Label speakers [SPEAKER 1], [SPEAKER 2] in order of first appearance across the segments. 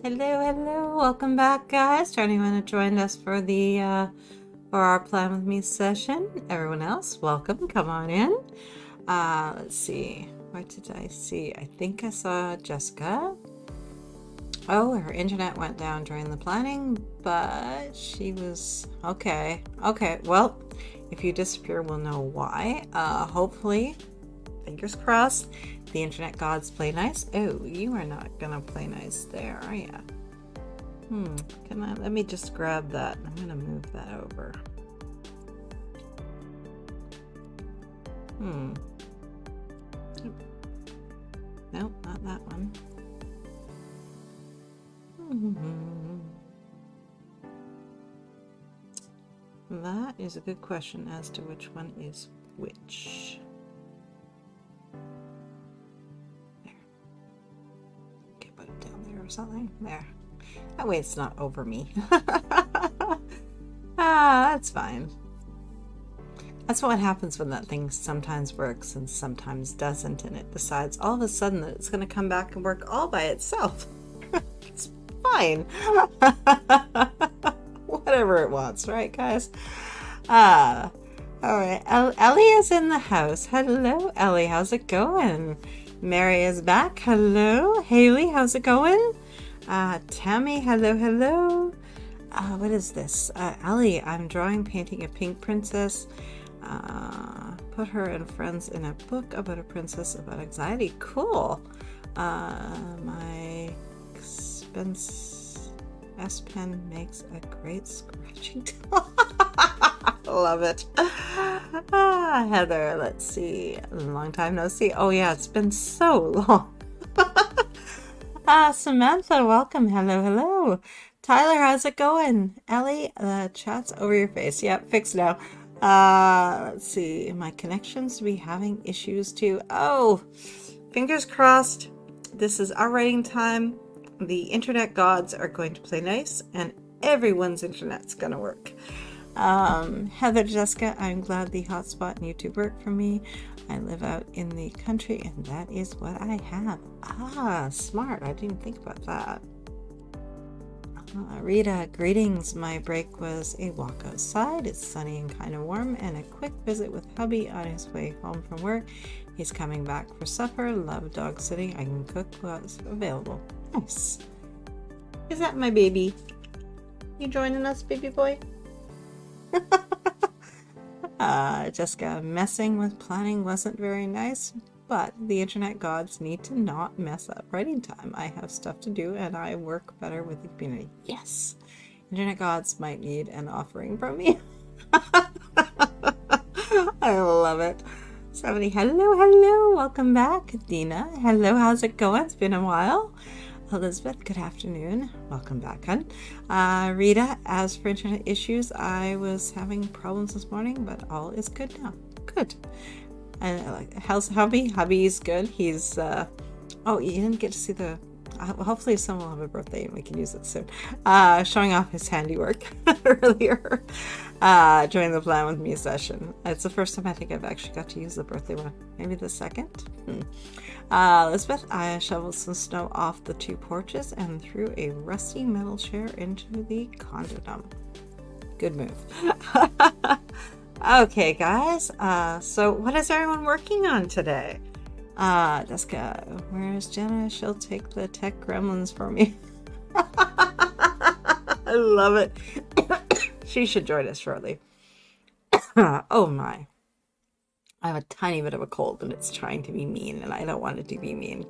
[SPEAKER 1] Hello, welcome back, guys. To anyone who joined us for the for our Plan With Me session. Everyone else, welcome. Come on in. Let's see. What did I see? I think I saw Jessica. Oh, her internet went down during the planning, but she was okay. Okay, well, if you disappear, we'll know why. Hopefully, fingers crossed, the internet gods play nice. Oh, you are not gonna play nice there, are ya? Let me just grab that. I'm gonna move that over. Nope, not that one. That is a good question as to which one is which. There. Okay, put it down there or something. There. That way it's not over me. That's fine. That's what happens when that thing sometimes works and sometimes doesn't, and it decides all of a sudden that it's going to come back and work all by itself. It's fine. Whatever it wants, right, guys? All right. Ellie is in the house. Hello, Ellie. How's it going? Mary is back. Hello. Haley, how's it going? Tammy, hello. What is this? Ellie, I'm painting a pink princess. Put her and friends in a book about a princess about anxiety. Cool. My S pen makes a great scratching tool. Love it. Heather, let's see. Long time no see. Oh yeah, it's been so long. Samantha, welcome. Hello. Tyler, how's it going? Ellie, the chat's over your face. Yep, fixed now. Let's see. My connections to be having issues too. Oh, fingers crossed. This is our writing time. The internet gods are going to play nice, and everyone's internet's gonna work. Heather, Jessica, I'm glad the hotspot and YouTube work for me. I live out in the country, and that is what I have. Smart. I didn't think about that. Rita, greetings. My break was a walk outside. It's sunny and kind of warm, and a quick visit with hubby on his way home from work. He's coming back for supper. Love dog sitting. I can cook what's available. Nice. Is that my baby? You joining us, baby boy? Jessica, messing with planning wasn't very nice, but the internet gods need to not mess up writing time. I have stuff to do and I work better with the community. Yes, internet gods might need an offering from me. I love it. 70, hello, welcome back. Dina, hello, how's it going? It's been a while. Elizabeth, good afternoon. Welcome back, hun. Rita, as for internet issues, I was having problems this morning, but all is good now. Good. And how's hubby? Hubby's good. He's, oh, you didn't get to see the, hopefully someone will have a birthday and we can use it soon. Showing off his handiwork earlier during the Plan With Me session. It's the first time I think I've actually got to use the birthday one. Maybe the second? Elizabeth, I shoveled some snow off the 2 porches and threw a rusty metal chair into the condo dump. Good move. Okay, guys. So what is everyone working on today? Jessica, where's Jenna? She'll take the tech gremlins for me. I love it. She should join us shortly. Oh my. I have a tiny bit of a cold and it's trying to be mean, and I don't want it to be mean.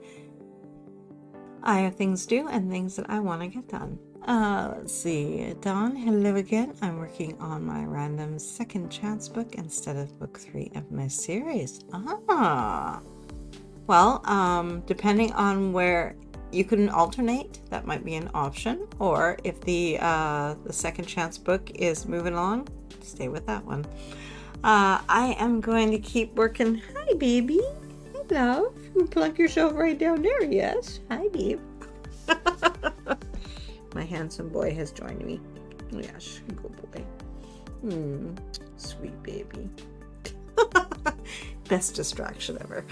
[SPEAKER 1] I have things to do and things that I want to get done. Let's see. Dawn, hello again. I'm working on my random second chance book instead of book 3 of my series. Well, depending on where you can alternate, that might be an option. Or if the second chance book is moving along, stay with that one. I am going to keep working. Hi, baby. Hello. Plug yourself right down there. Yes. Hi, babe. My handsome boy has joined me. Yes, good boy. Sweet baby. best distraction ever.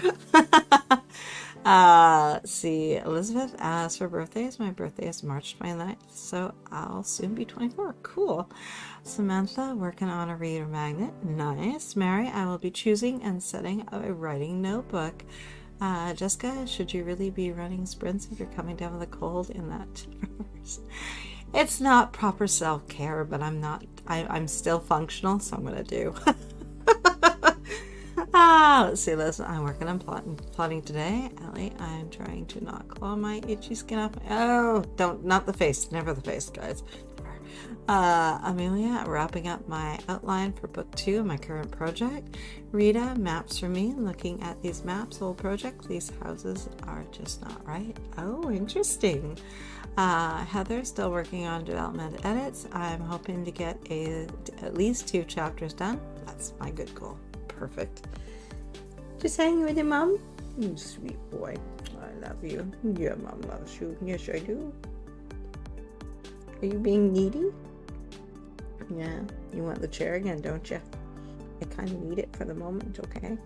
[SPEAKER 1] Let's see. Elizabeth asks for birthdays. My birthday is March 29th, so I'll soon be 24. Cool. Samantha, working on a reader magnet. Nice. Mary, I will be choosing and setting up a writing notebook. Jessica, should you really be running sprints if you're coming down with a cold in that? It's not proper self-care, but I'm still functional, so I'm going to do. Let's see, listen, I'm working on plotting today. Ellie, I'm trying to not claw my itchy skin off. Oh, not the face, never the face, guys. Amelia, wrapping up my outline for book 2 of my current project. Rita, maps for me. Looking at these maps, old project, these houses are just not right. Oh, interesting. Heather, still working on development edits. I'm hoping to get at least 2 chapters done. That's my good goal. Perfect. Just hanging with your mom? You sweet boy. I love you. Your mom loves you. Yes, I do. Are you being needy? Yeah. You want the chair again, don't you? I kind of need it for the moment, okay?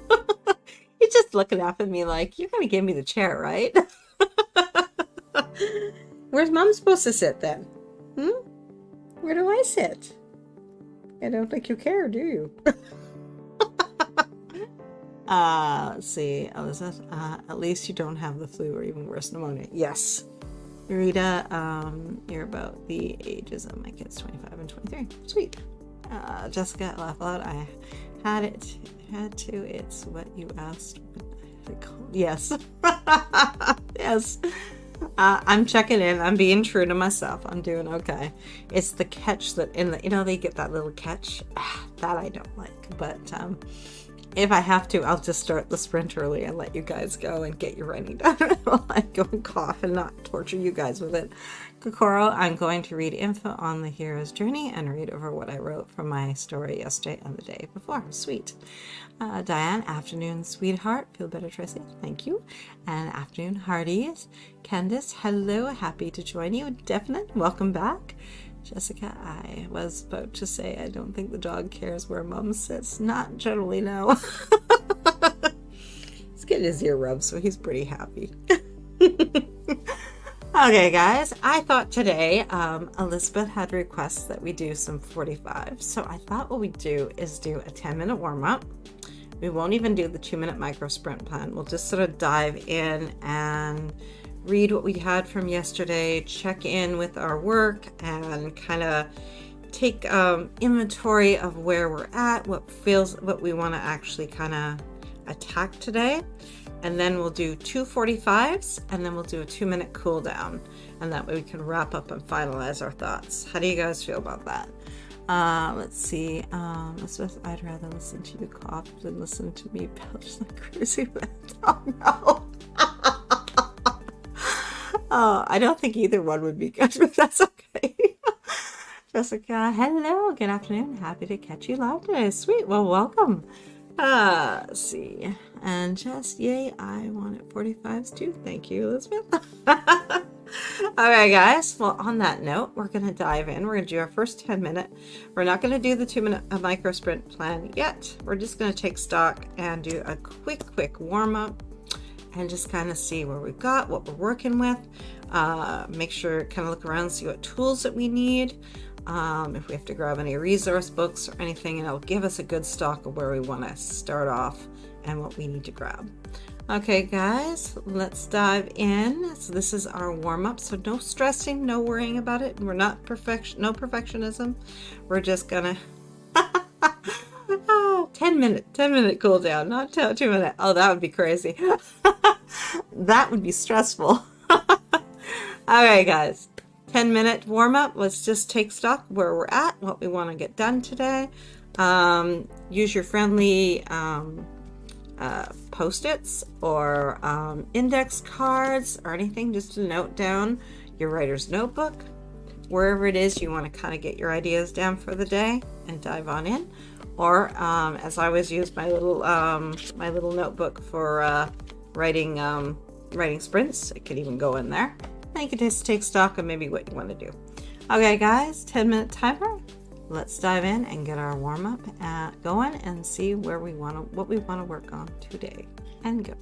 [SPEAKER 1] You're just looking up at me like, you're going to give me the chair, right? Where's mom supposed to sit then? Where do I sit? I don't think you care, do you? Let's see, Elizabeth. At least you don't have the flu or even worse, pneumonia. Yes. Rita, you're about the ages of my kids, 25 and 23. Sweet. Jessica, laugh out. I had to. It's what you asked. Yes. Yes. I'm checking in. I'm being true to myself. I'm doing okay. It's the catch that they get that little catch. That I don't like. But if I have to, I'll just start the sprint early and let you guys go and get your writing done while I go and cough and not torture you guys with it. Kokoro, I'm going to read info on the hero's journey and read over what I wrote from my story yesterday and the day before. Sweet. Diane, afternoon, sweetheart. Feel better, Tracy. Thank you. And afternoon, hearties. Candice, hello. Happy to join you. Definite. Welcome back. Jessica, I was about to say I don't think the dog cares where mom sits. Not generally, no. He's getting his ear rubbed, so he's pretty happy. Okay, guys, I thought today Elizabeth had requests that we do some 45. So I thought what we'd do is do a 10-minute warm-up. We won't even do the 2-minute micro sprint plan. We'll just sort of dive in and read what we had from yesterday, check in with our work, and kind of take inventory of where we're at, what we want to actually kind of attack today. And then we'll do 2 45s, and then we'll do a 2-minute cool down, and that way we can wrap up and finalize our thoughts. How do you guys feel about that? Let's see. I'd rather listen to you cough than listen to me belch like crazy. Oh no. Oh, I don't think either one would be good, but that's okay. Jessica, hello, good afternoon. Happy to catch you live today. Sweet, well, welcome. Let's see. And just, yay, I wanted 45s too. Thank you, Elizabeth. All right, guys. Well, on that note, we're going to dive in. We're going to do our first 10-minute. We're not going to do the 2-minute micro sprint plan yet. We're just going to take stock and do a quick warm-up and just kind of see where we've got, what we're working with. Make sure, kind of look around, see what tools that we need. If we have to grab any resource books or anything, and it'll give us a good stock of where we want to start off and what we need to grab. Okay, guys, let's dive in. So this is our warm-up. So no stressing, no worrying about it. We're not no perfectionism. We're just gonna 10-minute cool down, not 2-minute. Oh, that would be crazy. That would be stressful. All right, guys. 10-minute warm-up. Let's just take stock where we're at, what we want to get done today. Use your friendly post-its or index cards or anything just to note down your writer's notebook. Wherever it is you want to kind of get your ideas down for the day and dive on in. Or as I always use my little notebook for writing sprints. It could even go in there. And you can just take stock of maybe what you want to do. Okay, guys, 10-minute timer. let's dive in and get our warm-up going and see what we want to work on today. And go.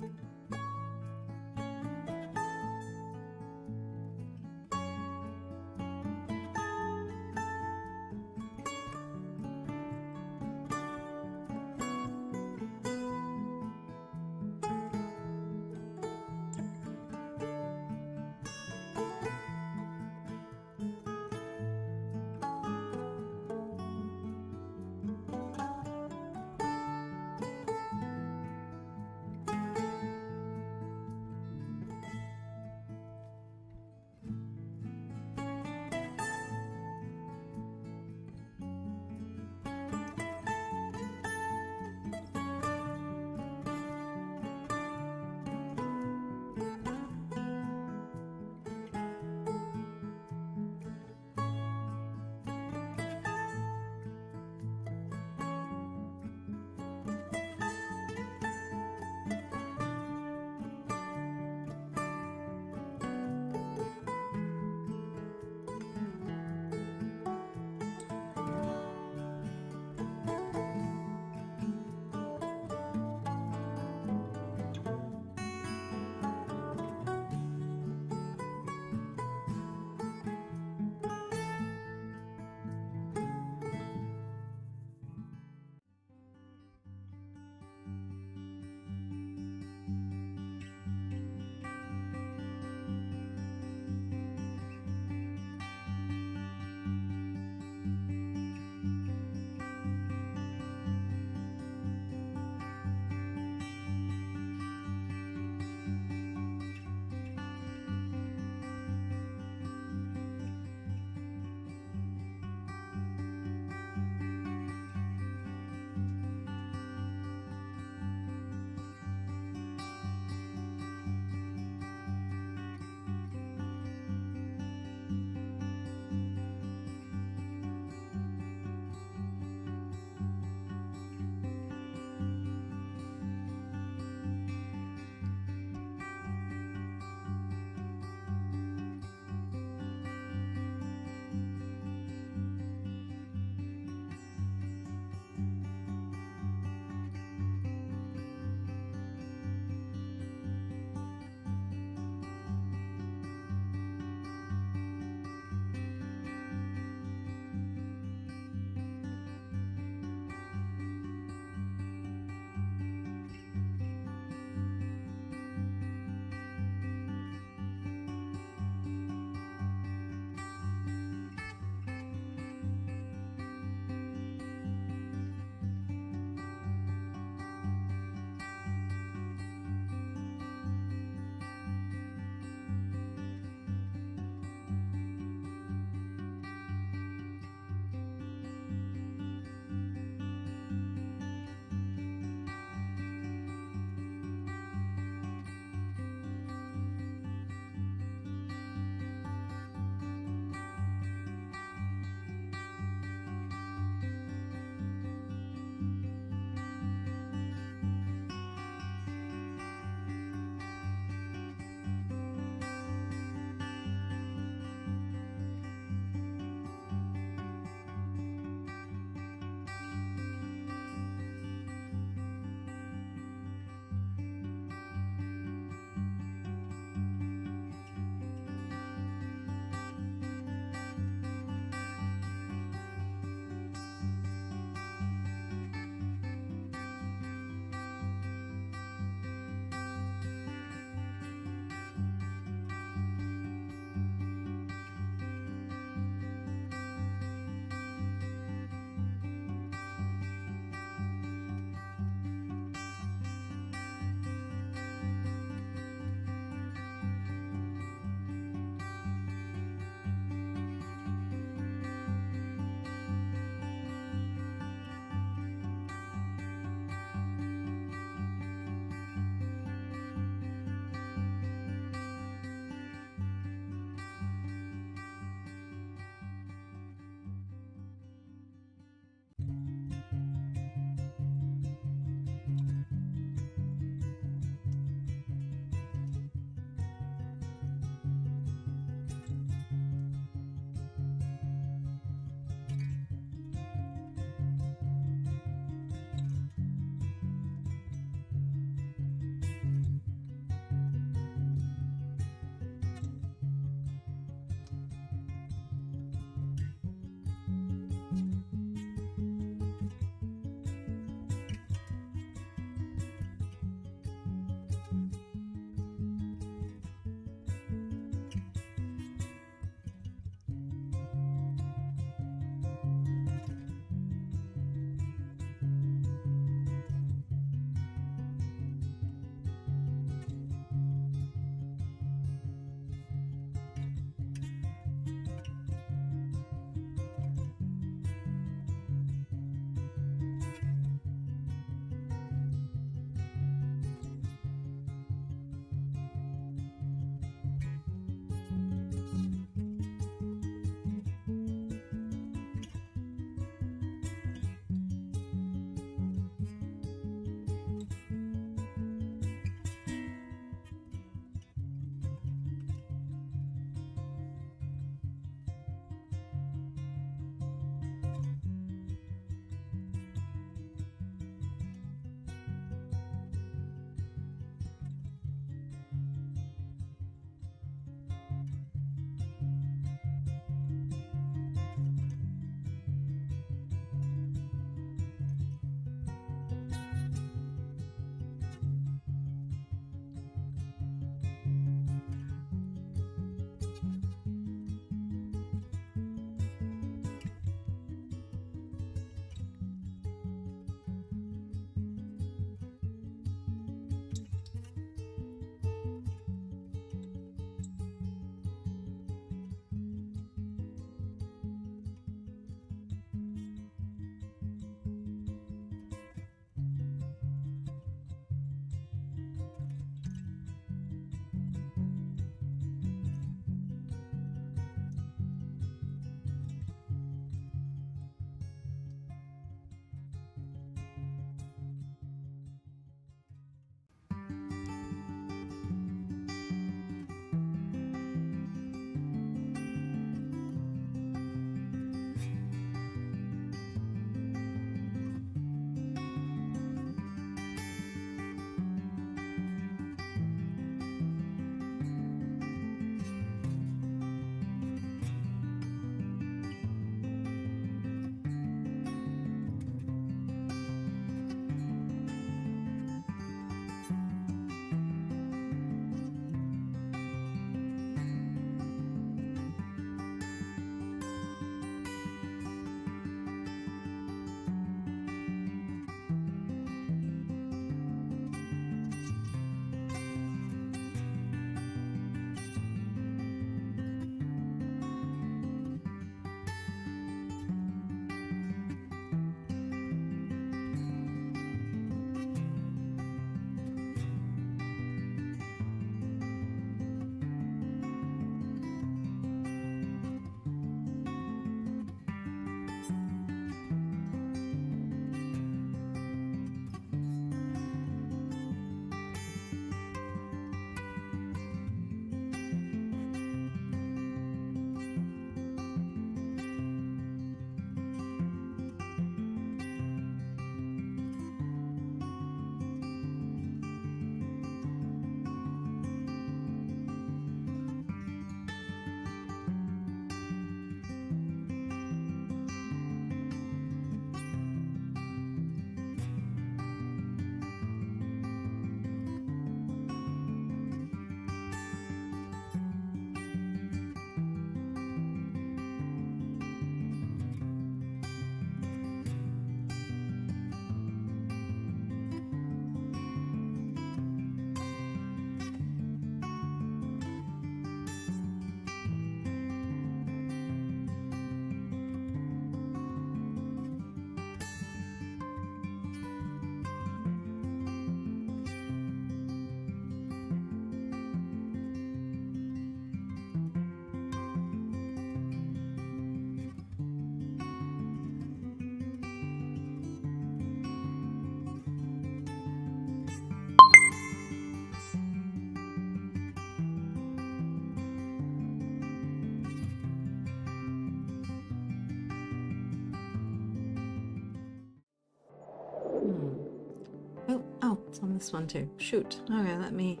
[SPEAKER 1] Oh, it's on this one too. Shoot. Okay, let me...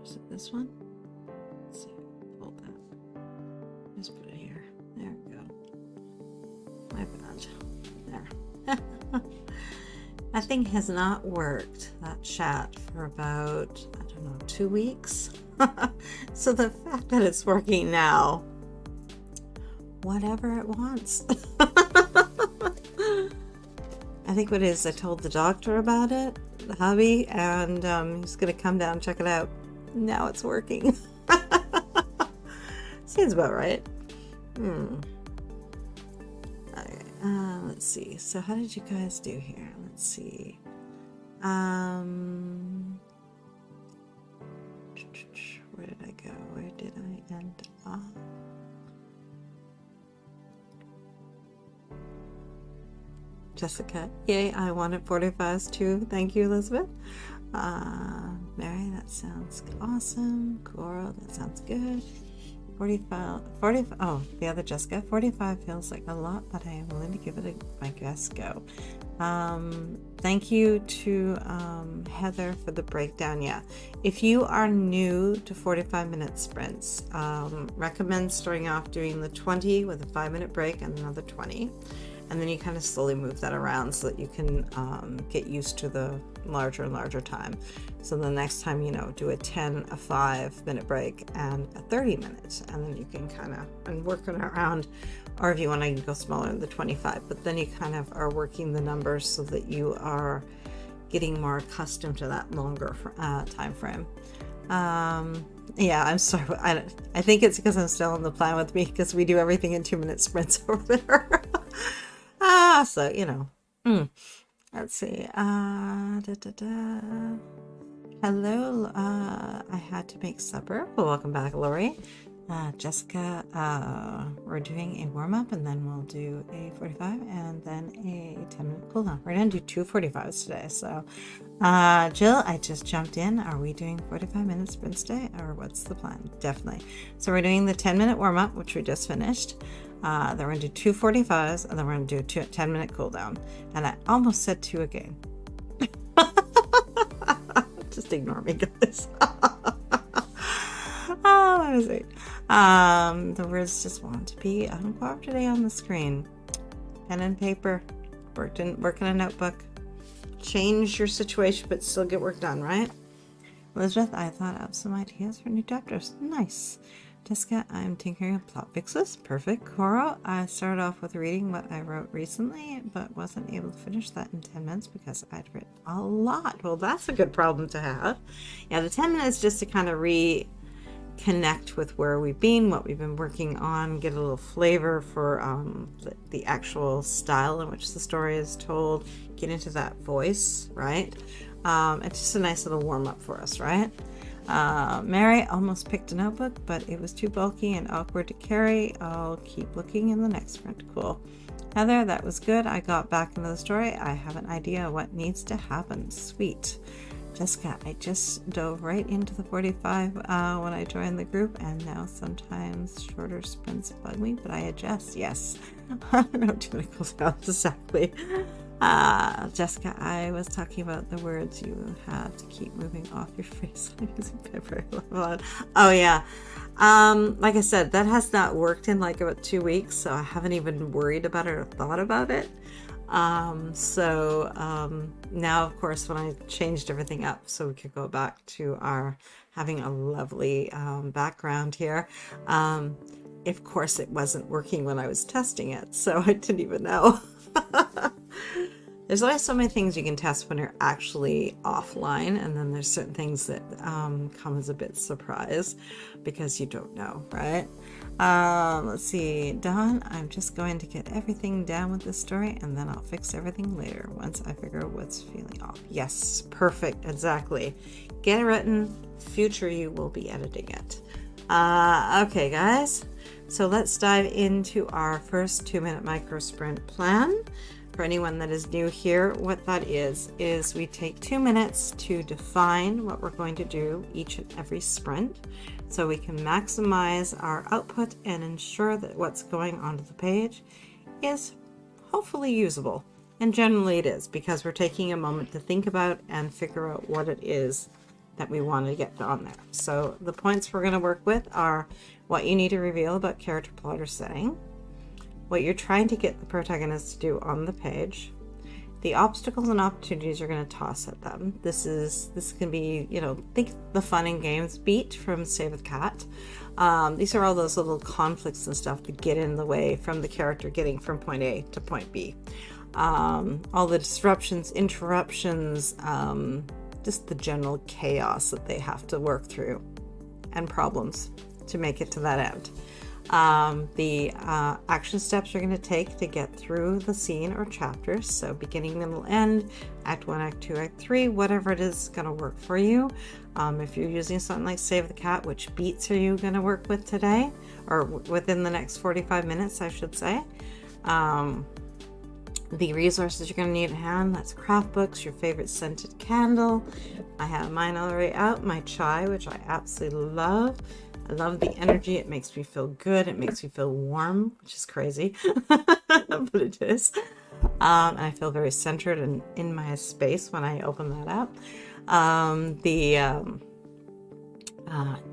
[SPEAKER 1] Is it this one? Let's see. Hold that. Just put it here. There we go. My bad. There. That thing has not worked, that chat, for about, I don't know, 2 weeks. So the fact that it's working now, whatever it wants. I think what it is, I told the doctor about it, the hubby, and he's going to come down and check it out. Now it's working. Seems about right. Okay, let's see. So how did you guys do here? Let's see. Where did I go? Where did I end up? Jessica, yay, I wanted 45s too. Thank you, Elizabeth. Mary, that sounds awesome. Coral, that sounds good. 45, oh, the other Jessica, 45 feels like a lot, but I am willing to give it my best go. Thank you to Heather for the breakdown. Yeah, if you are new to 45-minute sprints, recommend starting off doing the 20 with a 5-minute break and another 20. And then you kind of slowly move that around so that you can get used to the larger and larger time. So the next time, you know, do a 10, a 5-minute break and a 30 minutes. And then you can kind of, and work it around, or if you want to go smaller, the 25. But then you kind of are working the numbers so that you are getting more accustomed to that longer time frame. Yeah, I'm sorry. I think it's because I'm still on the plan with me, because we do everything in 2-minute sprints over there. So, you know, let's see, hello, I had to make supper. Well, welcome back, Lori. Jessica, we're doing a warm-up, and then we'll do a 45 and then a 10-minute cooldown. We're going to do 2 45s today. So, Jill, I just jumped in. Are we doing 45-minute sprints today, or what's the plan? Definitely. So we're doing the 10-minute warm-up, which we just finished. Then we're going to do 2 45s, and then we're going to do a 10-minute cooldown. And I almost said 2 again. Just ignore me, guys. Oh, let me see. The words just want to be uncooperative today on the screen. Pen and paper. Work in a notebook. Change your situation, but still get work done, right? Elizabeth, I thought of some ideas for new chapters. Nice. Jessica, I'm tinkering with plot fixes. Perfect. Coral, I started off with reading what I wrote recently, but wasn't able to finish that in 10 minutes because I'd written a lot. Well, that's a good problem to have. Yeah, the 10 minutes just to kind of reconnect with where we've been, what we've been working on, get a little flavor for the actual style in which the story is told, get into that voice, right? It's just a nice little warm-up for us, right? Mary almost picked a notebook, but it was too bulky and awkward to carry. I'll keep looking in the next sprint. Cool. Heather, that was good. I got back into the story. I have an idea what needs to happen. Sweet. Jessica, I just dove right into the 45 when I joined the group, and now sometimes shorter sprints bug me, but I adjust. Yes. No too many cooldowns, exactly. Jessica, I was talking about the words you have to keep moving off your face using paper. Oh yeah. Like I said, that has not worked in like about 2 weeks, so I haven't even worried about it or thought about it. Now of course, when I changed everything up so we could go back to our having a lovely background here, of course it wasn't working when I was testing it, so I didn't even know. There's always so many things you can test when you're actually offline, and then there's certain things that come as a bit surprise because you don't know, right? Let's see, Dawn, I'm just going to get everything down with this story, and then I'll fix everything later once I figure out what's feeling off. Yes, perfect, exactly. Get it written, future you will be editing it. Okay, guys, so let's dive into our first 2-minute micro sprint plan. For anyone that is new here, what that is we take 2 minutes to define what we're going to do each and every sprint, so we can maximize our output and ensure that what's going onto the page is hopefully usable. And generally it is, because we're taking a moment to think about and figure out what it is that we want to get on there. So the points we're going to work with are what you need to reveal about character, plot, or setting, what you're trying to get the protagonist to do on the page, the obstacles and opportunities you're going to toss at them. This can be, think the fun and games beat from Save the Cat. These are all those little conflicts and stuff that get in the way from the character getting from point A to point B. All the disruptions, interruptions, just the general chaos that they have to work through and problems to make it to that end. The action steps you're going to take to get through the scene or chapters. So beginning, middle, end, act 1, act 2, act 3, whatever it is going to work for you. If you're using something like Save the Cat, which beats are you going to work with today, or within the next 45 minutes, I should say. The resources you're going to need at hand, that's craft books, your favorite scented candle. I have mine already out, my chai, which I absolutely love. I love the energy. It makes me feel good. It makes me feel warm, which is crazy, but it is. And I feel very centered and in my space when I open that up. The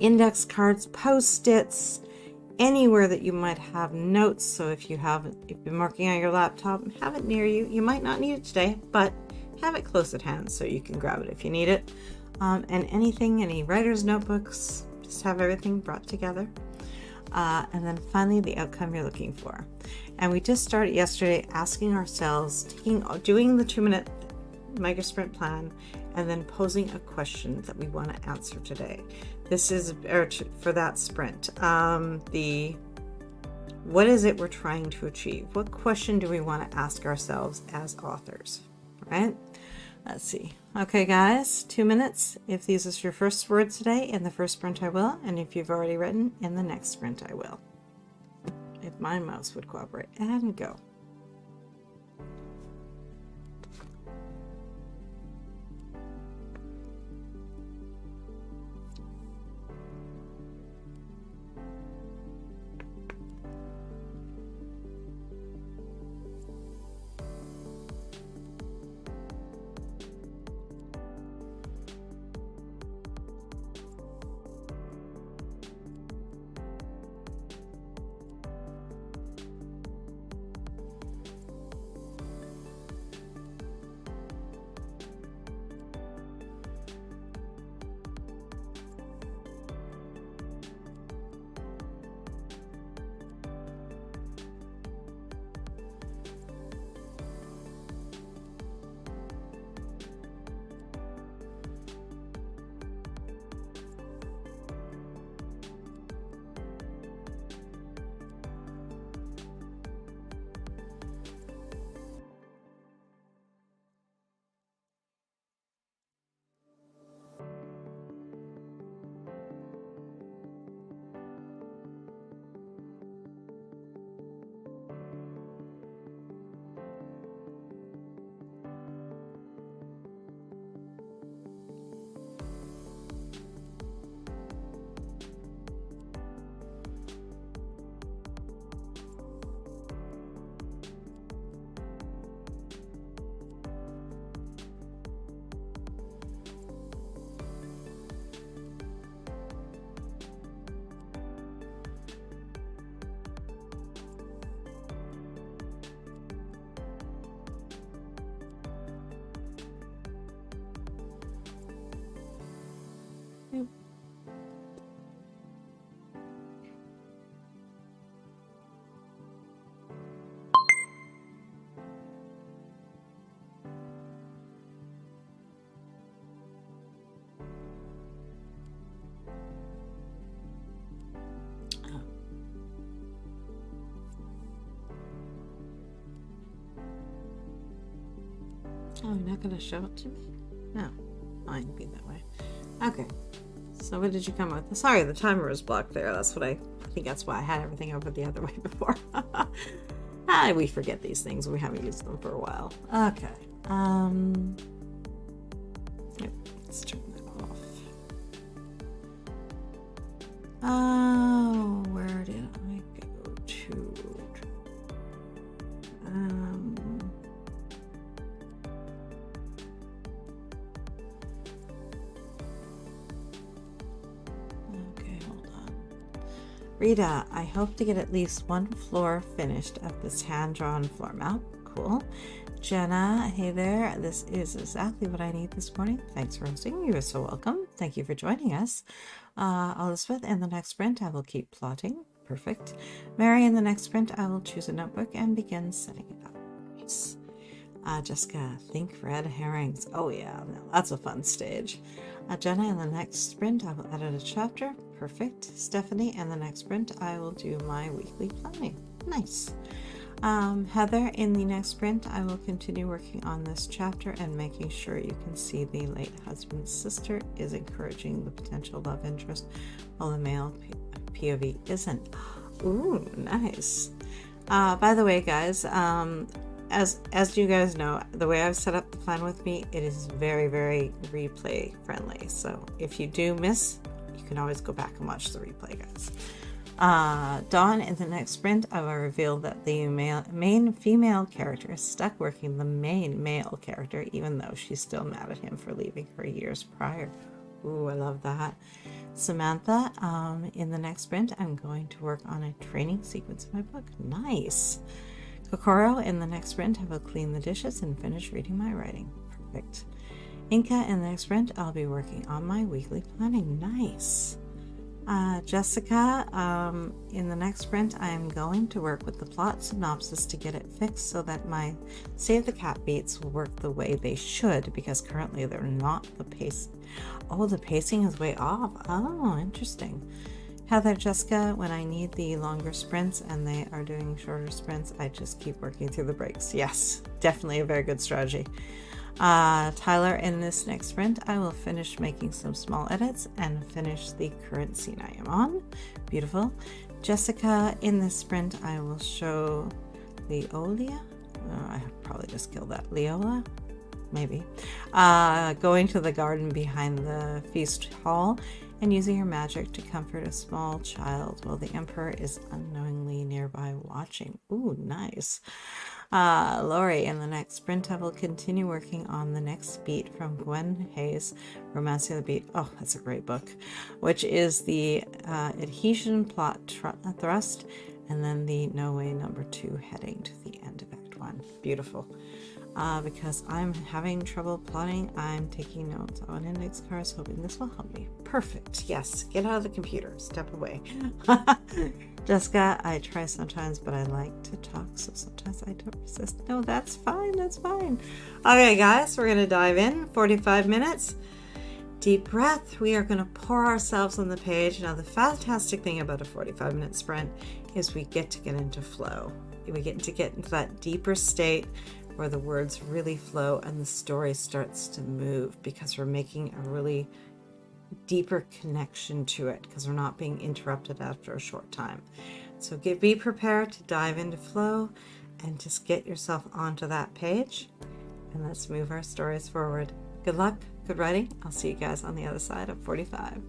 [SPEAKER 1] index cards, Post-its, anywhere that you might have notes. So if you've been working on your laptop, have it near you. You might not need it today, but have it close at hand so you can grab it if you need it. And any writer's notebooks, just have everything brought together. And then finally, the outcome you're looking for. And we just started yesterday asking ourselves, doing the 2-minute micro sprint plan, and then posing a question that we want to answer today. This is for that sprint. What is it we're trying to achieve? What question do we want to ask ourselves as authors, right? Let's see. Okay, guys, 2 minutes. If these is your first word today, in the first sprint I will, and if you've already written, in the next sprint I will. If my mouse would cooperate. And go. Oh, you're not going to show it to me? No, mine be that way. Okay, so what did you come with? Sorry, the timer was blocked there. I think that's why I had everything over the other way before. We forget these things. We haven't used them for a while. Okay. Yep, let's turn that off. Oh, where did I go to? Rita, I hope to get at least one floor finished of this hand-drawn floor map. Cool. Jenna, hey there. This is exactly what I need this morning. Thanks for hosting. You are so welcome. Thank you for joining us. Elizabeth, in the next sprint, I will keep plotting. Perfect. Mary, in the next sprint, I will choose a notebook and begin setting it up. Nice. Jessica, think red herrings. Oh yeah, no, that's a fun stage. Jenna, in the next sprint, I will edit a chapter. Perfect. Stephanie, in the next sprint, I will do my weekly planning. Nice. Heather, in the next sprint, I will continue working on this chapter and making sure you can see the late husband's sister is encouraging the potential love interest while the male POV isn't. Ooh, nice. By the way, guys, as you guys know, the way I've set up the plan with me, it is very, very replay friendly. So if you do miss, you can always go back and watch the replay, guys. Dawn, in the next sprint, I will reveal that the main female character is stuck working the main male character, even though she's still mad at him for leaving her years prior. Ooh, I love that. Samantha, in the next sprint, I'm going to work on a training sequence in my book. Nice. Kokoro, in the next sprint, I will clean the dishes and finish reading my writing. Perfect. Inka, in the next sprint, I'll be working on my weekly planning. Nice. Jessica, in the next sprint, I am going to work with the plot synopsis to get it fixed so that my Save the Cat beats will work the way they should, because currently they're not the pace. Oh, the pacing is way off. Oh, interesting. Heather, Jessica, when I need the longer sprints and they are doing shorter sprints, I just keep working through the breaks. Yes, definitely a very good strategy. Tyler, in this next sprint, I will finish making some small edits and finish the current scene I am on. Beautiful. Jessica, in this sprint, I will show Leolia. I probably just killed that. Leola? Maybe. Going to the garden behind the feast hall and using her magic to comfort a small child while the emperor is unknowingly nearby watching. Ooh, nice. Lori, in the next sprint, I will continue working on the next beat from Gwen Hayes' Romancing the Beat. Oh, that's a great book, which is the adhesion plot thrust, and then the No Way number 2 heading to the end of Act 1. Beautiful. Because I'm having trouble plotting, I'm taking notes on index cards, hoping this will help me. Perfect. Yes. Get out of the computer. Step away. Jessica, I try sometimes, but I like to talk, so sometimes I don't resist. No, that's fine. That's fine. Okay, guys, we're going to dive in. 45 minutes. Deep breath. We are going to pour ourselves on the page. Now, the fantastic thing about a 45-minute sprint is we get to get into flow. We get into that deeper state where the words really flow and the story starts to move because we're making a really deeper connection to it because we're not being interrupted after a short time. So be prepared to dive into flow and just get yourself onto that page and let's move our stories forward. Good luck, good writing. I'll see you guys on the other side of 45.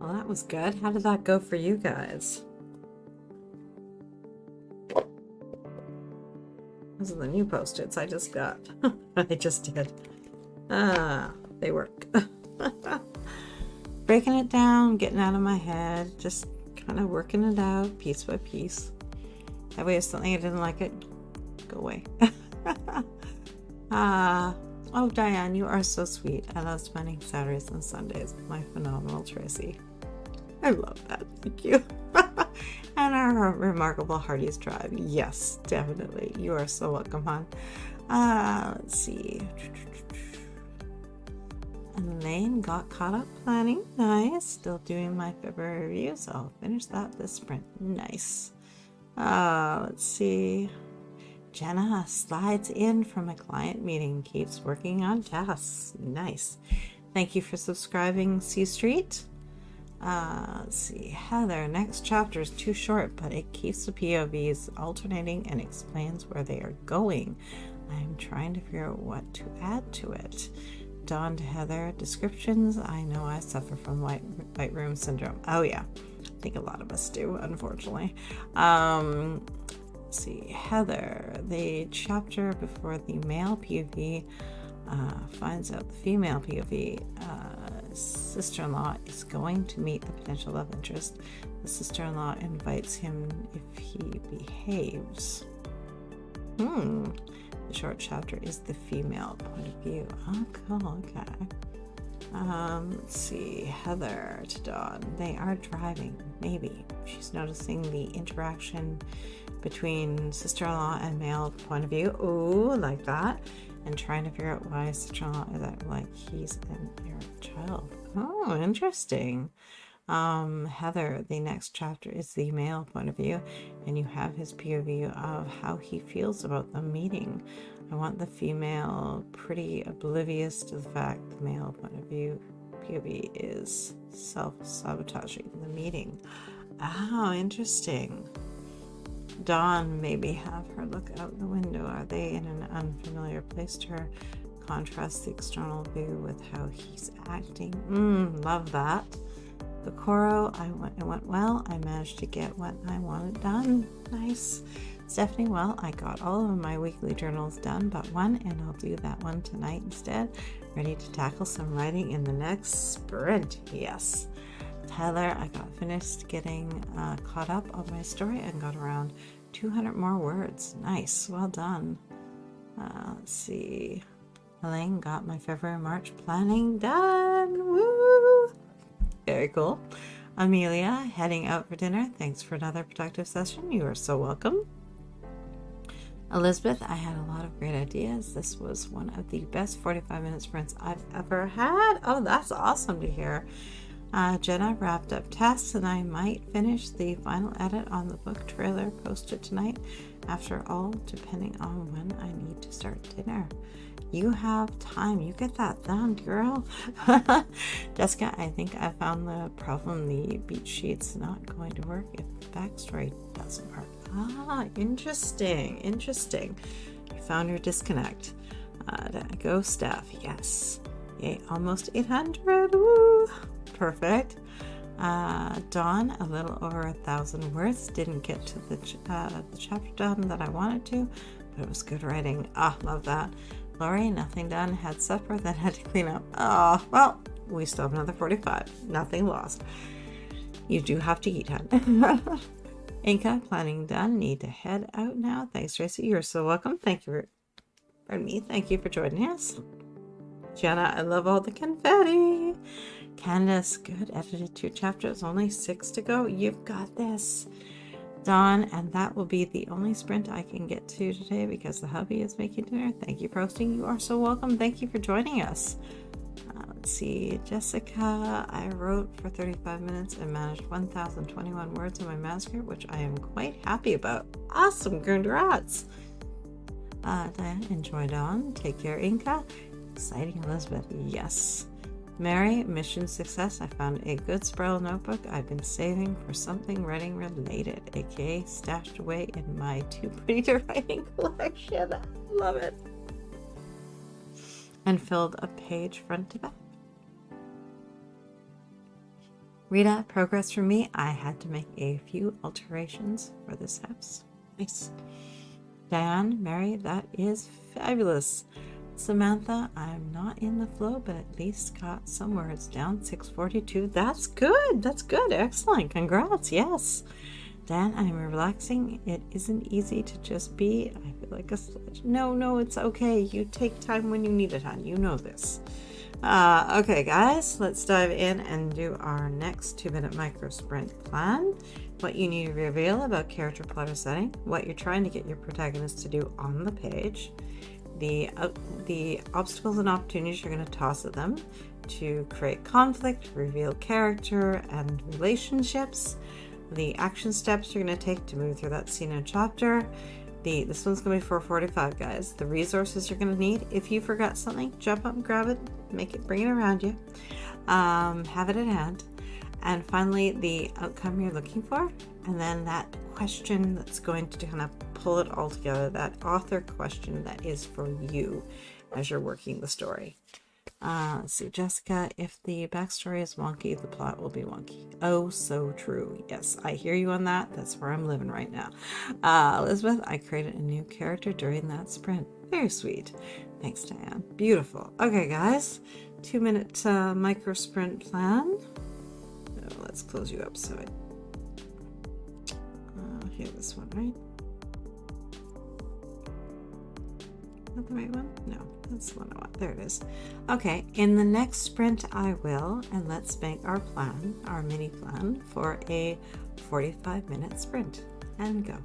[SPEAKER 1] Well, that was good. How did that go for you guys? Those are the new Post-its I just got. I just did. They work. Breaking it down, getting out of my head, just kind of working it out piece by piece. That way if something I didn't like it, go away. Oh, Diane, you are so sweet. I love spending Saturdays and Sundays with my phenomenal Tracy. I love that. Thank you. And our remarkable Hardy's Tribe. Yes, definitely. You are so welcome, hon. Let's see. Elaine got caught up planning. Nice. Still doing my February review, so I'll finish that this sprint. Nice. Let's see. Jenna slides in from a client meeting, keeps working on tasks. Nice. Thank you for subscribing, C Street. Let's see. Heather, next chapter is too short, but it keeps the POVs alternating and explains where they are going. I'm trying to figure out what to add to it. Dawn to Heather, descriptions. I know I suffer from white room syndrome. Oh yeah, I think a lot of us do, unfortunately. Let's see, Heather, the chapter before the male POV finds out the female POV sister-in-law is going to meet the potential love interest. The sister-in-law invites him if he behaves. The short chapter is the female point of view. Oh, cool. Okay. Let's see. Heather to Dawn. They are driving. Maybe. She's noticing the interaction between sister-in-law and male point of view. Ooh, like that. And trying to figure out why sister-in-law is that like he's an heir child. Oh, interesting. Heather, the next chapter is the male point of view, and you have his POV of how he feels about the meeting. I want the female pretty oblivious to the fact the male point of view POV is self-sabotaging the meeting. Oh, interesting. Dawn, maybe have her look out the window. Are they in an unfamiliar place to her? Contrast the external view with how he's acting. Love that. Kokoro, it went well. I managed to get what I wanted done. Nice. Stephanie, well, I got all of my weekly journals done but one, and I'll do that one tonight instead. Ready to tackle some writing in the next sprint. Yes. Tyler, I got finished getting caught up on my story and got around 200 more words. Nice. Well done. Let's see. Elaine got my February-March planning done. Woo! Very cool. Amelia, heading out for dinner. Thanks for another productive session. You are so welcome. Elizabeth, I had a lot of great ideas. This was one of the best 45-minute sprints I've ever had. Oh, that's awesome to hear. Jenna wrapped up tasks, and I might finish the final edit on the book trailer posted tonight. After all, depending on when I need to start dinner. You have time. You get that done, girl. Jessica, I think I found the problem. The beat sheet's not going to work if the backstory doesn't work. Ah, interesting. Interesting. You found your disconnect. Go, Steph. Yes. Yay, almost 800. Woo. Perfect. Dawn, a little over 1,000 words. Didn't get to the chapter done that I wanted to, but it was good writing. Ah, love that. Lori, nothing done. Had supper, then had to clean up. Oh, well, we still have another 45. Nothing lost. You do have to eat, hun. Inca, planning done. Need to head out now. Thanks, Tracy. You're so welcome. Thank you Thank you for joining us. Jenna, I love all the confetti. Candace, good. Edited 2 chapters. Only 6 to go. You've got this. Dawn, and that will be the only sprint I can get to today because the hubby is making dinner. Thank you for hosting. You are so welcome. Thank you for joining us. Let's see. Jessica, I wrote for 35 minutes and managed 1,021 words in my manuscript, which I am quite happy about. Awesome. Congrats. Diane, enjoy Dawn. Take care, Inca. Exciting, Elizabeth. Yes. Mary, mission success. I found a good spiral notebook I've been saving for something writing related, aka stashed away in my too pretty to writing collection. I love it. And filled a page front to back. Rita, progress for me. I had to make a few alterations for this house. Nice. Diane, Mary, that is fabulous. Samantha, I'm not in the flow, but at least got some words down. 642. That's good. That's good. Excellent. Congrats. Yes. Dan, I'm relaxing. It isn't easy to just be. I feel like a sledge. No, it's okay. You take time when you need it, hon. You know this. Okay, guys, let's dive in and do our next 2-minute micro sprint plan. What you need to reveal about character plotter setting, what you're trying to get your protagonist to do on the page, the obstacles and opportunities you're going to toss at them to create conflict, reveal character and relationships, the action steps you're going to take to move through that scene and chapter. This one's going to be 4:45, guys. The resources you're going to need. If you forgot something, jump up and grab it, bring it around you, have it at hand. And finally, the outcome you're looking for, and then that question that's going to kind of pull it all together, that author question that is for you as you're working the story. Let's see, Jessica, if the backstory is wonky, the plot will be wonky. Oh, so true. Yes, I hear you on that. That's where I'm living right now. Elizabeth, I created a new character during that sprint. Very sweet. Thanks, Diane. Beautiful. Okay, guys, 2-minute micro sprint plan. Let's close you up so it. Here, this one, right? Is that the right one? No, that's the one I want. There it is. Okay, in the next sprint I will, and let's make our plan, our mini plan for a 45-minute sprint. And go.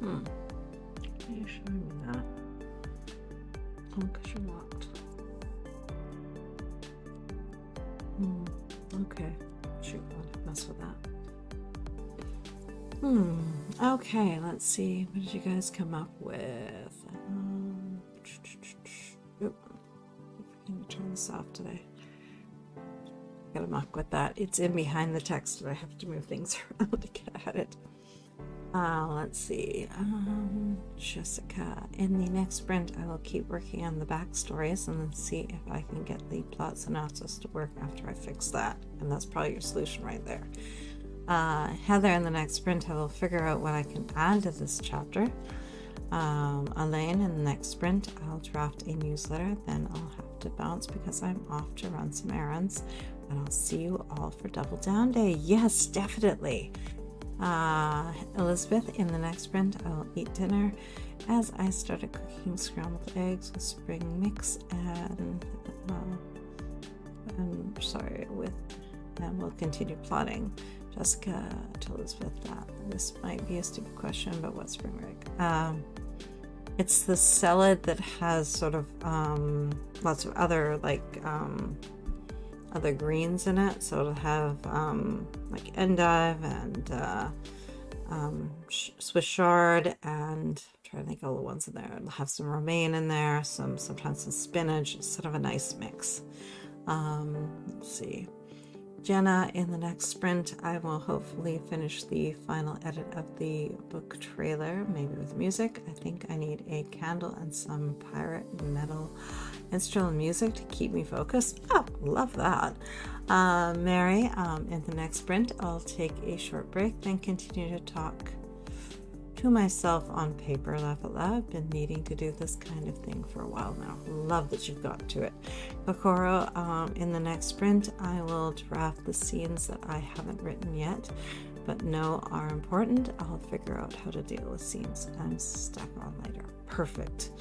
[SPEAKER 1] Are you showing me that? Oh, because you're locked. Okay. Shoot, I'll mess with that. Okay, let's see. What did you guys come up with? Oop. I'm going to turn this off today. I gotta muck with that. It's in behind the text, but I have to move things around to get at it. Let's see. Jessica, in the next sprint, I will keep working on the backstories and then see if I can get the plot synopsis to work after I fix that. And that's probably your solution right there. Heather, in the next sprint, I will figure out what I can add to this chapter. Elaine, in the next sprint, I'll draft a newsletter. Then I'll have to bounce because I'm off to run some errands. And I'll see you all for Double Down Day. Yes, definitely. Elizabeth, in the next sprint, I'll eat dinner as I started cooking scrambled eggs with spring mix and and we'll continue plotting. Jessica to Elizabeth that this might be a stupid question, but what's spring break? It's the salad that has sort of lots of other other greens in it. So it'll have like endive and Swiss chard, and I'm trying to think of all the ones in there. It'll have some romaine in there, sometimes some spinach. It's sort of a nice mix. Let's see. Jenna, in the next sprint, I will hopefully finish the final edit of the book trailer, maybe with music. I think I need a candle and some pirate metal instrumental music to keep me focused. Oh, love that. Mary, in the next sprint, I'll take a short break, then continue to talk to myself on paper. Laugh Out Loud. Been needing to do this kind of thing for a while now. Love that you've got to it. Kokoro, in the next sprint, I will draft the scenes that I haven't written yet, but know are important. I'll figure out how to deal with scenes I'm stuck on later. Perfect.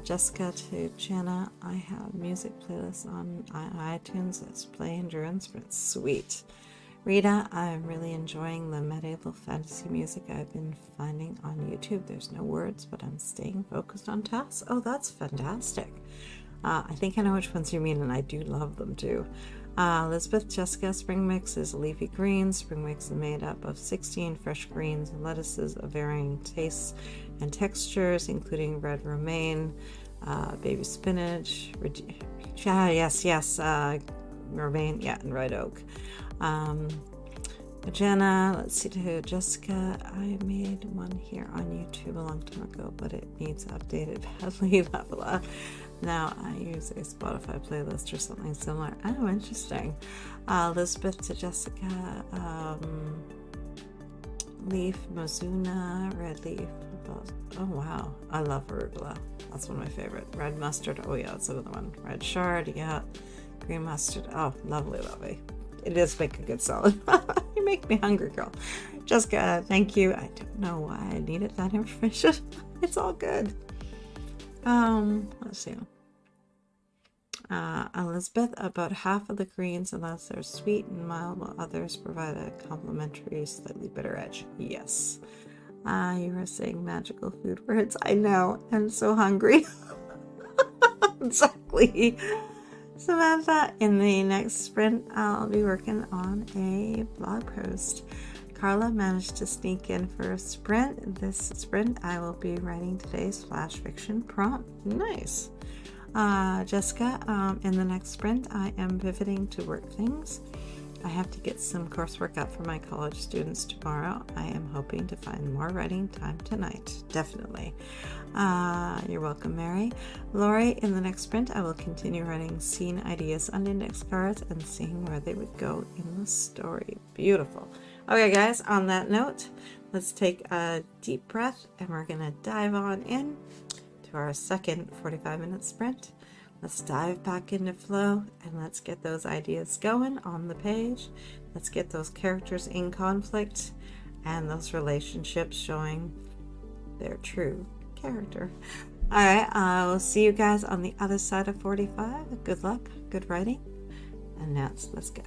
[SPEAKER 1] Jessica to Jenna, I have music playlists on iTunes. Let's play Endurance Sprints. Sweet. Rita, I'm really enjoying the medieval fantasy music I've been finding on YouTube. There's no words, but I'm staying focused on tasks. Oh, that's fantastic. I think I know which ones you mean, and I do love them too. Elizabeth, Jessica, spring mix is leafy greens. Spring mix is made up of 16 fresh greens and lettuces of varying tastes and textures, including red romaine, baby spinach, romaine, and red oak. Jenna, let's see, to Jessica, I made one here on YouTube a long time ago, but it needs updated badly. Now I use a Spotify playlist or something similar. Oh, interesting. Elizabeth to Jessica, leaf, Mizuna, red leaf. Oh wow, I love arugula. That's one of my favorite. Red mustard. Oh yeah, that's another one. Red chard. Yeah. Green mustard. Oh, lovely, lovely. It does make a good salad. You make me hungry, girl. Jessica, thank you. I don't know why I needed that information. It's all good. Let's see. Elizabeth, about half of the greens, unless they're sweet and mild, while others provide a complementary, slightly bitter edge. Yes. You were saying magical food words. I know. I'm so hungry. Exactly. Samantha, in the next sprint, I'll be working on a blog post. Carla managed to sneak in for a sprint. This sprint, I will be writing today's flash fiction prompt. Nice. Jessica, in the next sprint, I am pivoting to work things. I have to get some coursework up for my college students tomorrow. I am hoping to find more writing time tonight. Definitely. You're welcome, Mary. Lori, in the next sprint, I will continue writing scene ideas on index cards and seeing where they would go in the story. Beautiful. Okay, guys, on that note, let's take a deep breath and we're going to dive on in to our second 45-minute sprint. Let's dive back into flow and let's get those ideas going on the page. Let's get those characters in conflict and those relationships showing their true character. All right, we'll see you guys on the other side of 45. Good luck, good writing, and now let's go.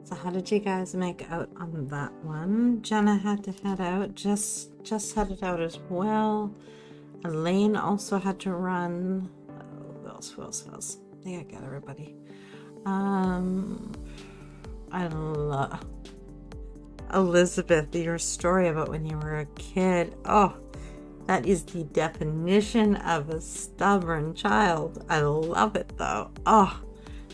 [SPEAKER 1] So how did you guys make out on that one? Jenna had to head out, just headed out as well. Elaine also had to run. Who else? I think I got everybody. I love Elizabeth, your story about when you were a kid. Oh, that is the definition of a stubborn child. I love it though. Oh,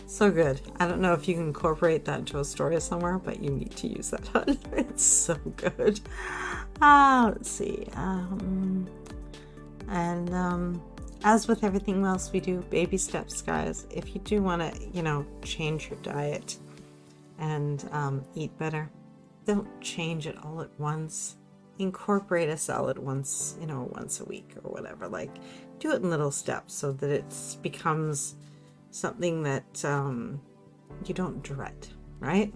[SPEAKER 1] so good. I don't know if you can incorporate that into a story somewhere, but you need to use that one. It's so good. Let's see. As with everything else we do, baby steps, guys. If you do want to, change your diet and eat better, don't change it all at once. Incorporate a salad once a week or whatever. Like, do it in little steps so that it becomes something that you don't dread, right?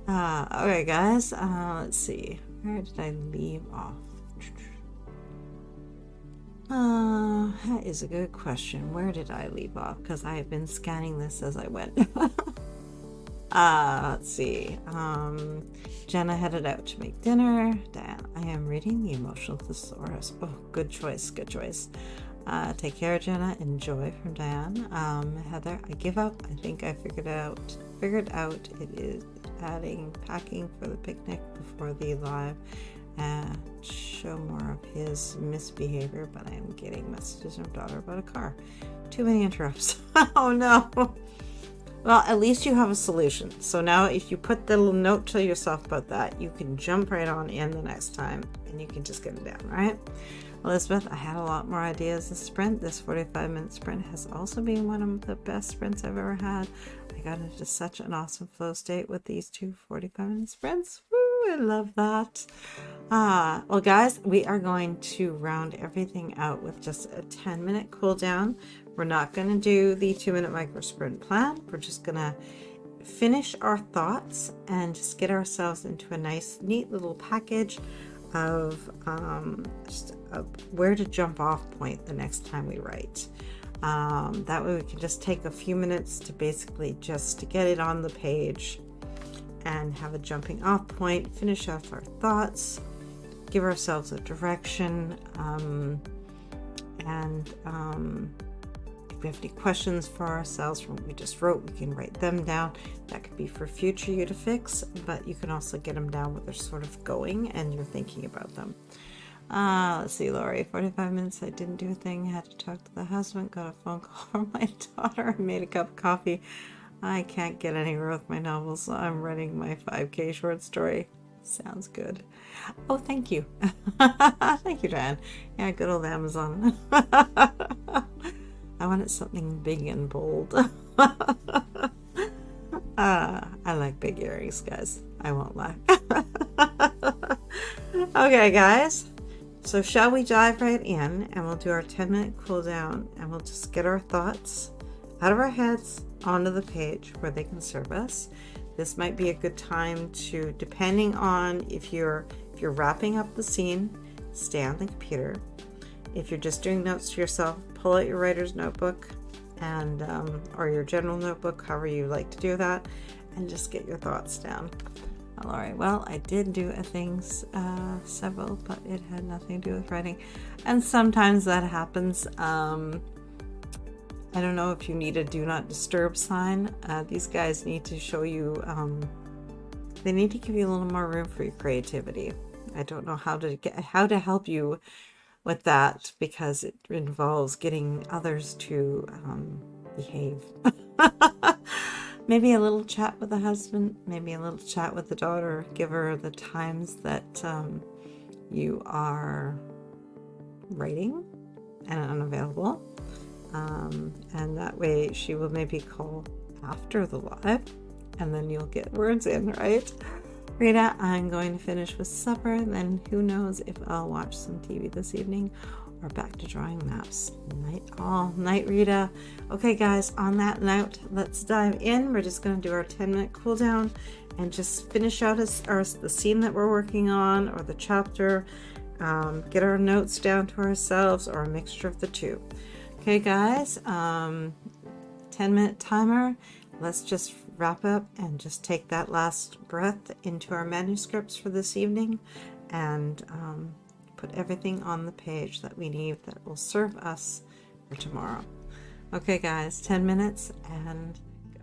[SPEAKER 1] Okay, guys. Let's see. Where did I leave off? That is a good question. Where did I leave off? Because I have been scanning this as I went. Let's see. Jenna headed out to make dinner. Diane, I am reading The Emotional Thesaurus. Oh, good choice. Take care, Jenna. Enjoy, from Diane. Heather, I give up. I think I figured out it is packing for the picnic before the live show more of his misbehavior, but I am getting messages from daughter about a car. Too many interrupts. Oh no. Well, at least you have a solution. So now if you put the little note to yourself about that, you can jump right on in the next time and you can just get it down, right? Elizabeth, I had a lot more ideas this sprint. This 45-minute sprint has also been one of the best sprints I've ever had. I got into such an awesome flow state with these two 45-minute sprints. Woo, I love that. Well, guys, we are going to round everything out with just a 10-minute cool down. We're not going to do the 2-minute micro sprint plan. We're just going to finish our thoughts and just get ourselves into a nice, neat little package of just where to jump off point the next time we write. That way we can just take a few minutes to basically just to get it on the page and have a jumping off point, finish off our thoughts, give ourselves a direction, and if we have any questions for ourselves from what we just wrote, we can write them down. That could be for future you to fix, but you can also get them down where they're sort of going and you're thinking about them. Let's see, Lori, 45 minutes, I didn't do a thing. I had to talk to the husband, got a phone call from my daughter, made a cup of coffee. I can't get anywhere with my novels, so I'm writing my 5K short story. Sounds good. Oh, thank you. Thank you, Diane. Yeah, good old Amazon. I wanted something big and bold. I like big earrings, guys. I won't lie. Okay, guys. So shall we dive right in and we'll do our 10-minute cool down and we'll just get our thoughts out of our heads onto the page where they can serve us. This might be a good time to, depending on if you're wrapping up the scene, stay on the computer. If you're just doing notes to yourself, pull out your writer's notebook and or your general notebook, however you like to do that, and just get your thoughts down. All right, well, I did do a things, several, but it had nothing to do with writing. And sometimes that happens. I don't know if you need a do not disturb sign. These guys need to show you, they need to give you a little more room for your creativity. I don't know how to help you with that because it involves getting others to behave. Maybe a little chat with the husband, maybe a little chat with the daughter. Give her the times that you are writing and unavailable. And that way she will maybe call after the live and then you'll get words in, right? Rita, I'm going to finish with supper, then who knows if I'll watch some TV this evening or back to drawing maps. Night all. Night, Rita. Okay, guys, on that note, let's dive in. We're just going to do our 10-minute cool down and just finish out the scene that we're working on or the chapter, get our notes down to ourselves or a mixture of the two. Okay, guys, 10-minute timer. Let's just wrap up and just take that last breath into our manuscripts for this evening and put everything on the page that we need that will serve us for tomorrow. Okay, guys, 10 minutes and go.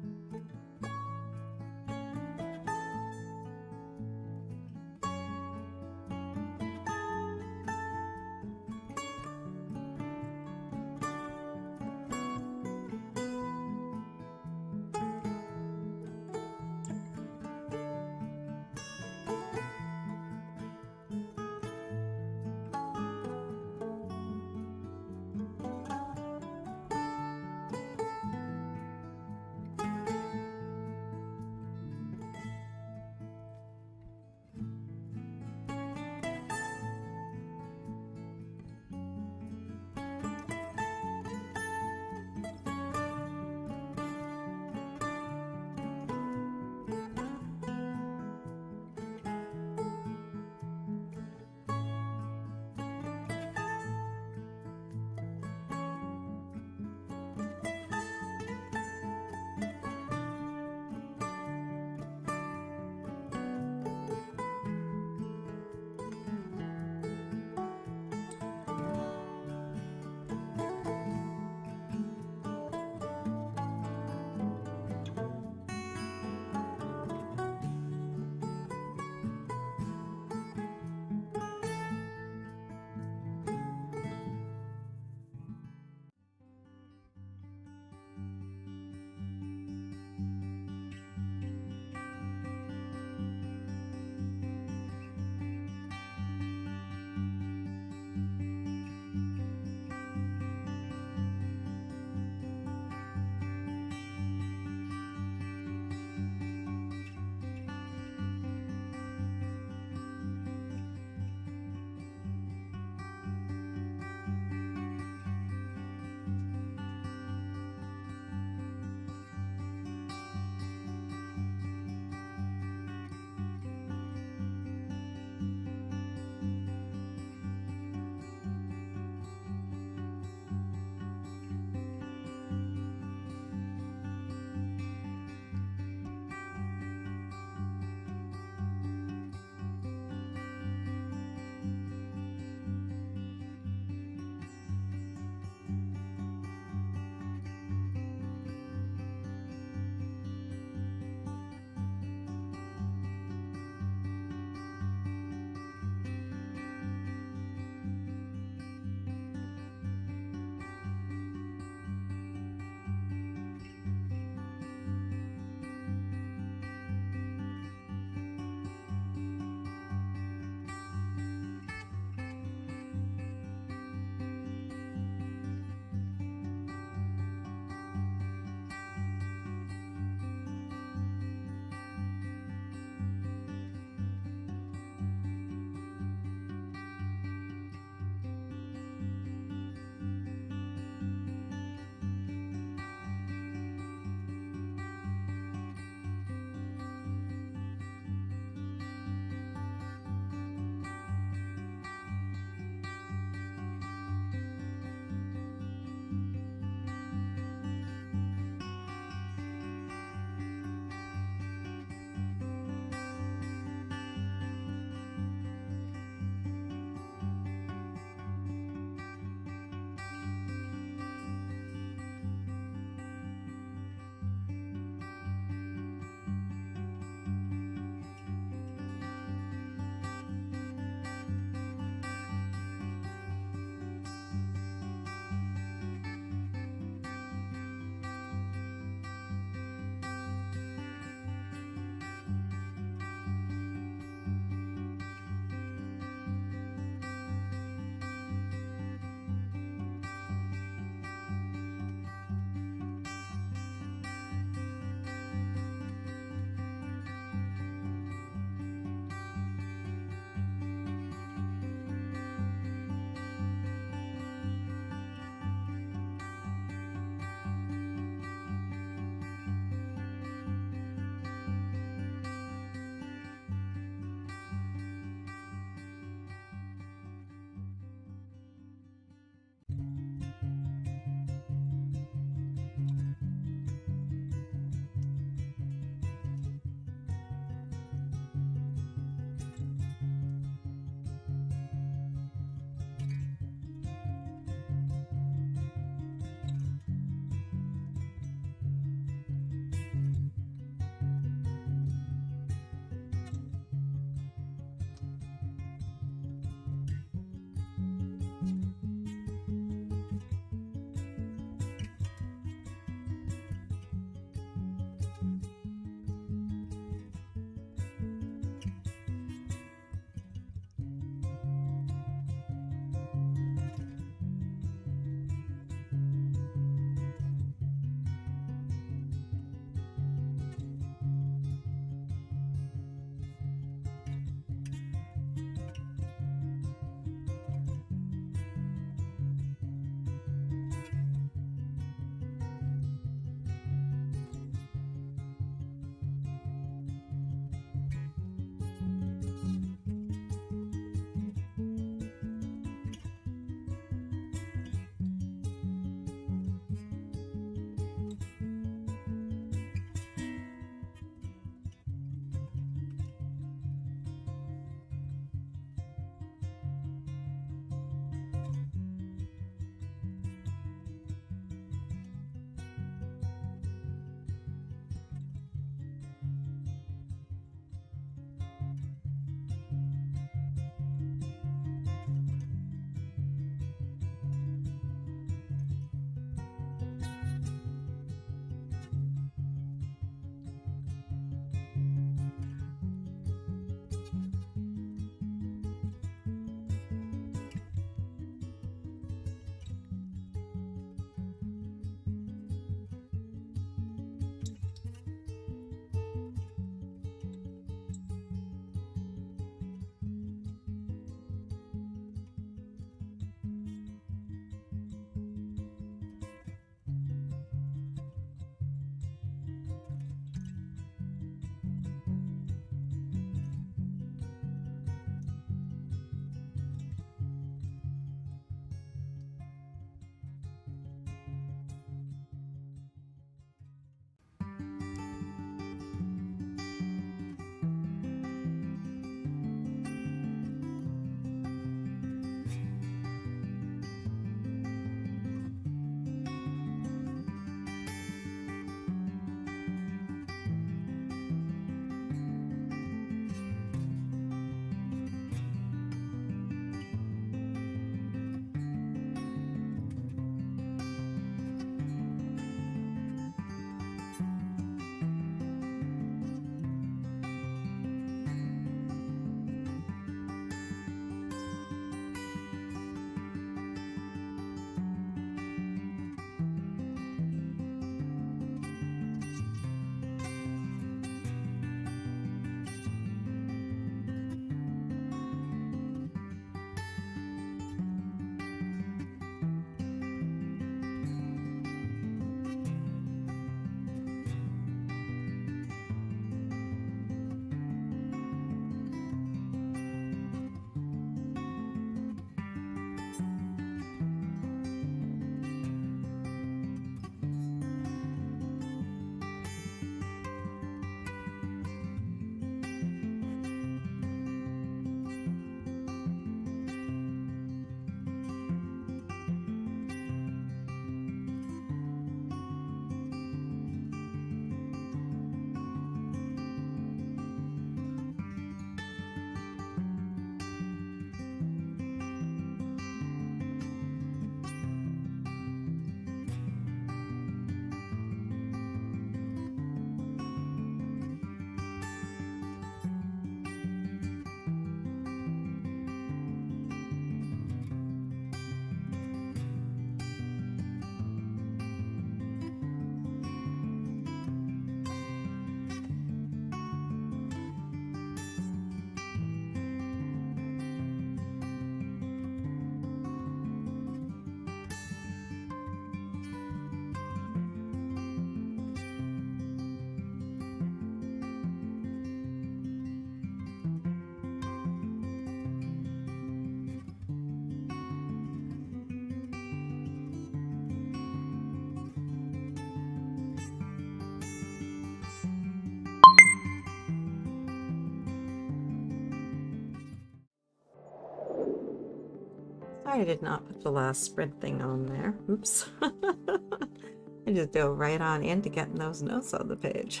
[SPEAKER 1] Sorry I did not put the last sprint thing on there. Oops. I just go right on into getting those notes on the page.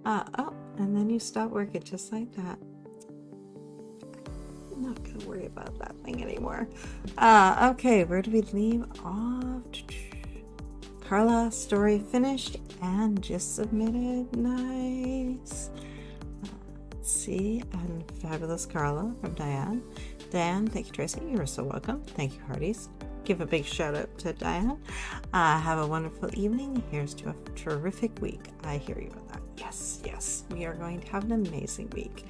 [SPEAKER 1] Oh, and then you stop working just like that. I'm not gonna worry about that thing anymore. Okay, where do we leave off? Carla, story finished and just submitted. Nice. Let's see, and fabulous Carla from Diane. Diane, thank you, Tracy. You are so welcome. Thank you, Hearties. Give a big shout out to Diane. Have a wonderful evening. Here's to a terrific week. I hear you on that. Yes, yes. We are going to have an amazing week.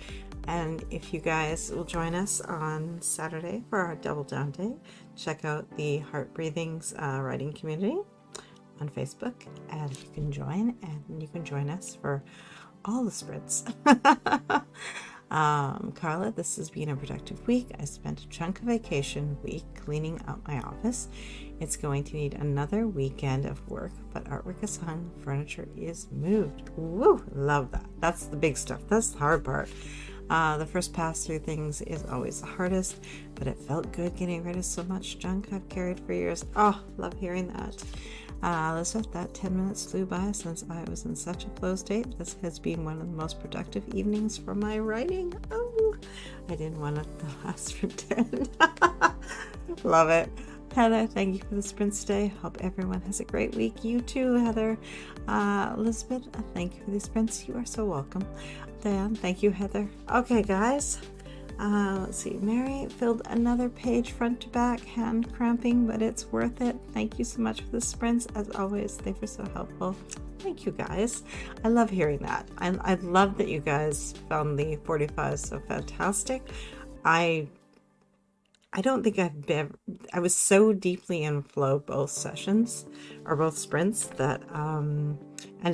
[SPEAKER 1] And if you guys will join us on Saturday for our Double Down Day, check out the Heart Breathings writing community on Facebook, and you can join, and you can join us for all the sprints. Carla, this has been a productive week. I spent a chunk of vacation week cleaning out my office. It's going to need another weekend of work, but artwork is hung, furniture is moved. Woo, love that. That's the big stuff. That's the hard part. The first pass through things is always the hardest, but it felt good getting rid of so much junk I've carried for years. Oh, love hearing that. Elizabeth, that 10 minutes flew by since I was in such a flow state. This has been one of the most productive evenings for my writing. Oh, I didn't want it to last for 10. Love it. Heather, thank you for the sprints today. Hope everyone has a great week. You too, Heather. Elizabeth, thank you for the sprints. You are so welcome. Diane, thank you, Heather. Okay, guys. Let's see. Mary filled another page front to back, hand cramping, but it's worth it. Thank you so much for the sprints. As always, they were so helpful. Thank you, guys. I love hearing that. I love that you guys found the 45 so fantastic. I don't think I was so deeply in flow both sessions or both sprints that and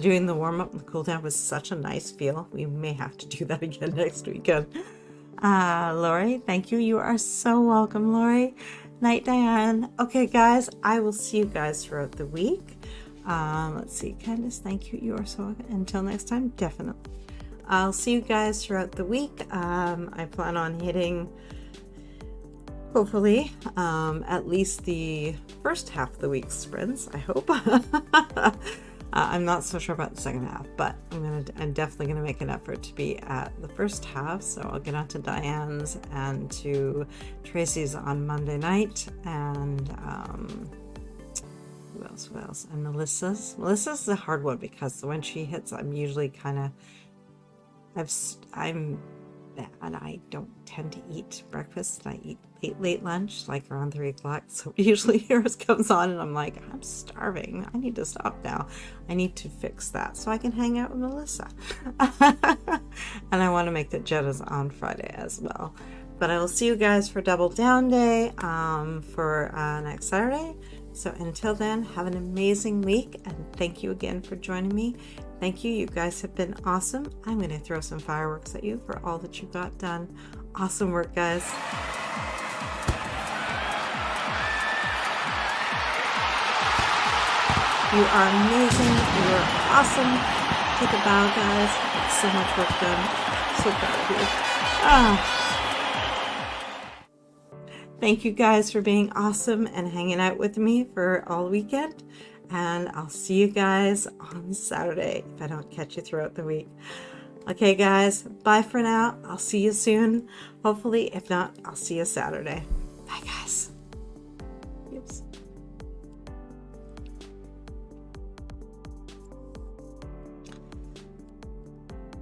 [SPEAKER 1] doing the warm-up and cool down was such a nice feel. We may have to do that again next weekend. Lori, thank you. You are so welcome, Lori. Night, Diane. Okay, guys, I will see you guys throughout the week. Let's see, Candace, thank you. You are so welcome. Until next time, definitely. I'll see you guys throughout the week. I plan on hitting, hopefully, at least the first half of the week's sprints, I hope. I'm not so sure about the second half, but I'm definitely gonna make an effort to be at the first half. So I'll get on to Diane's and to Tracy's on Monday night, and who else? And Melissa's. Melissa's a hard one because when she hits, I'm usually kind of and I don't tend to eat breakfast. I eat late lunch, like around 3 o'clock. So usually yours comes on and I'm like, I'm starving. I need to stop now. I need to fix that so I can hang out with Melissa. And I want to make that Jenna's on Friday as well. But I will see you guys for Double Down Day for next Saturday. So until then, have an amazing week, and thank you again for joining me. Thank you. You guys have been awesome. I'm going to throw some fireworks at you for all that you got done. Awesome work, guys. You are amazing. You are awesome. Take a bow, guys. So much work done. So proud of you. Thank you guys for being awesome and hanging out with me for all weekend. And I'll see you guys on Saturday if I don't catch you throughout the week. Okay, guys. Bye for now. I'll see you soon. Hopefully, if not, I'll see you Saturday. Bye, guys.